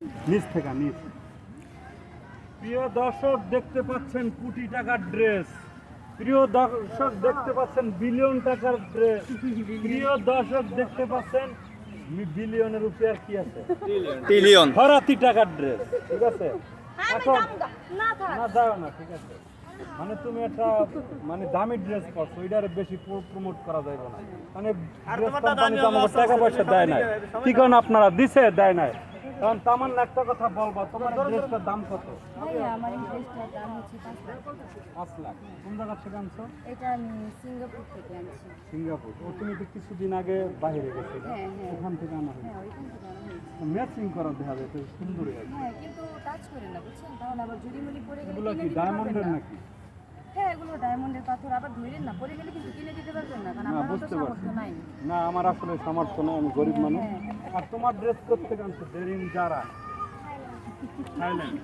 নিচ থেকে নিচ। প্রিয় দর্শক দেখতে পাচ্ছেন কোটি টাকার ড্রেস, প্রিয় দর্শক দেখতে পাচ্ছেন বিলিয়ন টাকার ড্রেস, প্রিয় দর্শক দেখতে পাচ্ছেন বিলিয়নের উপরে আর কি আছে, ট্রিলিয়ন ভরাতি টাকার ড্রেস। ঠিক আছে, এখন না দাও না, ঠিক আছে, মানে তুমি একটা মানে দামি ড্রেস পরছো, ওইটার বেশি প্রমোট করা যাবে না, মানে ড্রেস কোম্পানি তো আমাকে টাকা পয়সা দেয় নাই। কি কারণ আপনারা দিছে দেয় নাই, কারণ তামান একটা কথা বলবা, তোমার ড্রেসটার দাম কত? ভাইয়া আমার এই ড্রেসটার দাম হচ্ছে 5 লাখ। কোন জায়গা থেকে আনছো? এটা আমি সিঙ্গাপুর থেকে আনছি। সিঙ্গাপুর। ও তুমি তো কিছুদিন আগে বাইরে গেছিলে, হ্যাঁ হ্যাঁ ওখান থেকে আনা হয়েছে। হ্যাঁ ওইখান থেকে আনা হয়েছে। ম্যাচিং করা দেখা যায়, তো সুন্দর আছে। হ্যাঁ কিন্তু টাচ করে না বুঝছেন, তাহলে আবার ঝুড়িমুড়ি পরে গেলে এগুলো কিনে কি দিতে ডায়মন্ডের পারবেন না। নাকি? হ্যাঁ এগুলো ডায়মন্ডের পাথর, আবার ধরেন না পরে গেলে কিন্তু কিনে দিতে পারবেন না, কারণ না, আমার তো বুঝতে পারছি। সামর্থ্য নাই। না, আমার আসলে সামর্থ্য নেই, আমি গরিব মানুষ। আর তোমার ড্রেস করতে আনছো ডেরিং যারা, থাইল্যান্ড।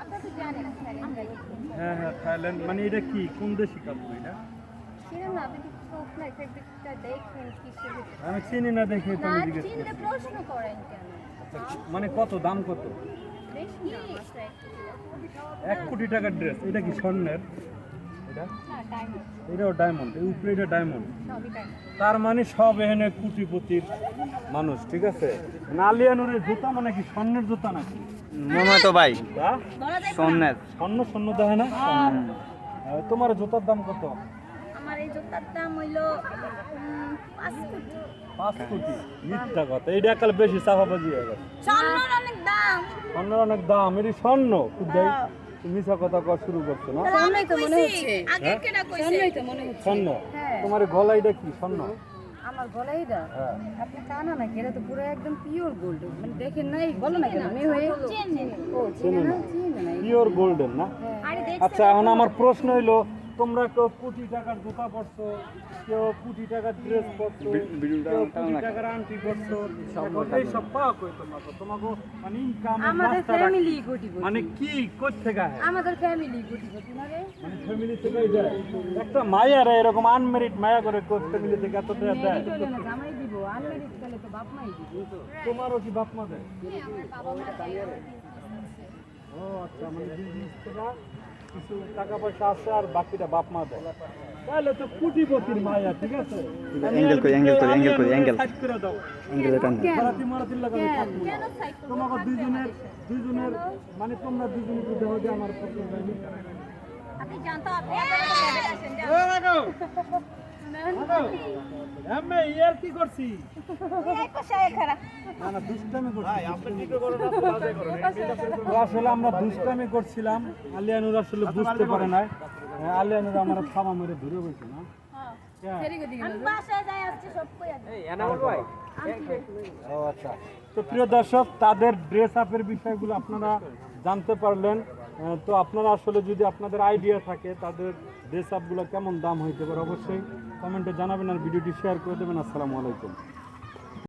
আপনারা তো জানেন আমরা হ্যাঁ হ্যাঁ, থাইল্যান্ড। মানে এটা কি, কোন দেশি কাপড় এটা? চিনেন না, আপনি কি চোখ নাই ফেব্রিকটা দেখেন কিসের ভিতরে? আমি চিনি না দেখে তো না আমি জিজ্ঞেস চিনলে করছি। প্রশ্ন করেন কেন? মানে কত দাম, কত? বেশি না মাত্র 1 কোটি টাকার ড্রেস। এটা কি স্বর্ণের? এটা না ডায়মন্ড, এটাও ডায়মন্ড, এই উপরে এটা ডায়মন্ড। সবই ডায়মন্ড। তার মানে সব এখানে কোটিপতির মানুষ। ঠিক আছে, নালিয়ানুরের জুতা মানে কি স্বর্ণের জুতা নাকি? মনে হয় তো ভাই হ্যাঁ? বলা যায় সোনার স্বর্ণ স্বর্ণ দেখে না। তোমার জুতার দাম কত? আমার এই জুতার দাম হইলো 5 কোটি। 5 কোটি? মিথ্যা কথা, এইটা একাল বেশি চাপাবাজি হয়ে গেছে। স্বর্ণের অনেক দাম। স্বর্ণের অনেক দাম, এটি স্বর্ণ খুদাই। তুমি মিথ্যা কথা কর শুরু করছো না? স্বর্ণই তো মনে হচ্ছে। হ্যাঁ? স্বর্ণই তো মনে হচ্ছে। স্বর্ণ? হ্যাঁ। তোমার গলা এটা কি স্বর্ণ? আমার গলা এটা হ্যাঁ। আপনি কানা নাকি? এটা তো পুরো একদম পিওর গোল্ড। মানে দেখেন নাই, বলো না কেন মেয়ে হয়ে? ও চিনে না, চিনে না। পিওর গোল্ডেন না? আচ্ছা, এখন আমার প্রশ্ন হইলো, তোমরা কেউ কোটি টাকার জুতা পরছো, কেউ কোটি টাকার ড্রেস পরছো, কেউ কোটি টাকার আংটি পরছো, এখন এইসব পাও কই তোমরা? তো তোমাকে মানে ইনকাম আমাদের ফ্যামিলি কোটিপতি। মানে কি কোথ থেকে আসে? আমাদের ফ্যামিলি কোটিপতি না রে। মানে ফ্যামিলি থেকেই দেয়? একটা মায়া রে এরকম আনমেরিড মায়া করে কোথ ফ্যামিলি থেকে এত টাকা দেয়? মেরিট হলে না জামাই দিব, আনমেরিট হলে তো বাপ মাই দিব। তোমারও কি বাপ মা দেয়? আমার বাবা মা দেয়। ও আচ্ছা, মানে বিজনেস থেকে কিছু টাকা পয়সা আছে আর বাকিটা বাপ মা দেয়। তাহলে তো কোটিপতির মায়া। ঠিক আছে, অ্যাঙ্গেল করি, অ্যাঙ্গেল করি, অ্যাঙ্গেল করি, অ্যাঙ্গেল। সাইড করে দাও। অ্যাঙ্গেল টান মারাতি মারাতি লাগাবে থাকবো না। তোমাকে দুইজনের মানে তোমরা দুইজনে তো দেহ যে আমার পছন্দ হয়নি। আপনি জানতো আপনি আপনারা আমি ইয়ার কি করছি? এই পাশে খারাপ। না না, দুষ্টামি করছি। তো আসলে আমরা দুষ্টামি করছিলাম, আলিয়ানুর আসলে বুঝতে পারে না। আলিয়ানুর আমার থামা মেরে ধরে বলছে না। আমি বাসায় যাই আসছি সব কই আছে। ও আচ্ছা, তো প্রিয় দর্শক, তাদের ড্রেস আপের বিষয়গুলো আপনারা জানতে পারলেন। তো আপনারা আসলে যদি আপনাদের আইডিয়া থাকে তাদের ড্রেস আপগুলো কেমন দাম হইতে পারে, অবশ্যই কমেন্টে জানাবেন আর ভিডিওটি শেয়ার করে দেবেন। আসসালামু আলাইকুম।